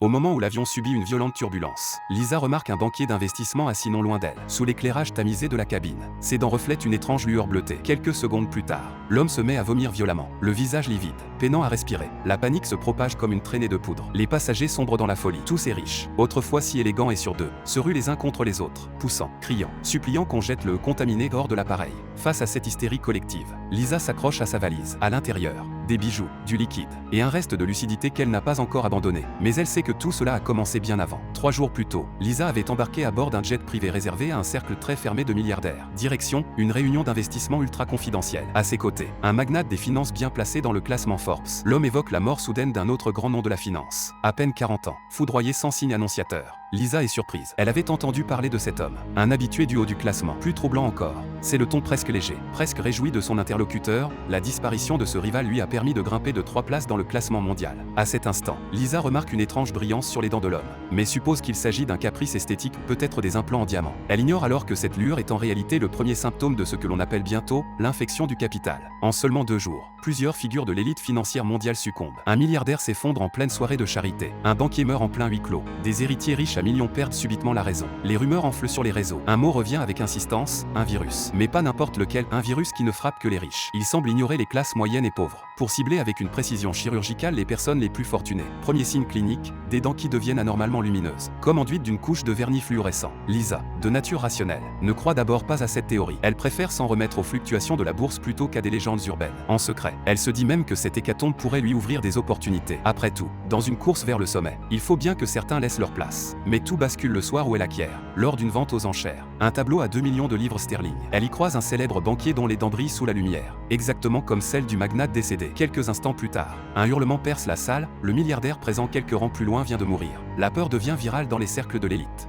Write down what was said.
Au moment où l'avion subit une violente turbulence, Lisa remarque un banquier d'investissement assis non loin d'elle, sous l'éclairage tamisé de la cabine. Ses dents reflètent une étrange lueur bleutée. Quelques secondes plus tard, l'homme se met à vomir violemment, le visage livide, peinant à respirer. La panique se propage comme une traînée de poudre. Les passagers sombrent dans la folie. Tous ces riches, autrefois si élégants et sur deux, se ruent les uns contre les autres, poussant, criant, suppliant qu'on jette le contaminé hors de l'appareil. Face à cette hystérie collective, Lisa s'accroche à sa valise. À l'intérieur, des bijoux, du liquide, et un reste de lucidité qu'elle n'a pas encore abandonné. Mais elle sait que tout cela a commencé bien avant. 3 jours plus tôt, Lisa avait embarqué à bord d'un jet privé réservé à un cercle très fermé de milliardaires. Direction, une réunion d'investissement ultra confidentielle. À ses côtés, un magnate des finances bien placé dans le classement Forbes. L'homme évoque la mort soudaine d'un autre grand nom de la finance. À peine 40 ans, foudroyé sans signe annonciateur. Lisa est surprise. Elle avait entendu parler de cet homme, un habitué du haut du classement. Plus troublant encore, c'est le ton presque léger, presque réjoui de son interlocuteur. La disparition de ce rival lui a permis de grimper de 3 places dans le classement mondial. À cet instant, Lisa remarque une étrange brillance sur les dents de l'homme, mais suppose qu'il s'agit d'un caprice esthétique, peut-être des implants en diamant. Elle ignore alors que cette lueur est en réalité le premier symptôme de ce que l'on appelle bientôt l'infection du capital. En seulement 2 jours, plusieurs figures de l'élite financière mondiale succombent. Un milliardaire s'effondre en pleine soirée de charité. Un banquier meurt en plein huis clos. Des héritiers riches à millions perdent subitement la raison. Les rumeurs enflent sur les réseaux. Un mot revient avec insistance, un virus. Mais pas n'importe lequel, un virus qui ne frappe que les riches. Il semble ignorer les classes moyennes et pauvres, pour cibler avec une précision chirurgicale les personnes les plus fortunées. Premier signe clinique, des dents qui deviennent anormalement lumineuses, comme enduites d'une couche de vernis fluorescent. Lisa, de nature rationnelle, ne croit d'abord pas à cette théorie. Elle préfère s'en remettre aux fluctuations de la bourse plutôt qu'à des légendes urbaines. En secret, elle se dit même que cette hécatombe pourrait lui ouvrir des opportunités. Après tout, dans une course vers le sommet, il faut bien que certains laissent leur place. Mais tout bascule le soir où elle acquiert, lors d'une vente aux enchères, un tableau à 2 millions de livres sterling. Elle y croise un célèbre banquier dont les dents brillent sous la lumière, exactement comme celle du magnate décédé. Quelques instants plus tard, un hurlement perce la salle, le milliardaire présent quelques rangs plus loin vient de mourir. La peur devient virale dans les cercles de l'élite.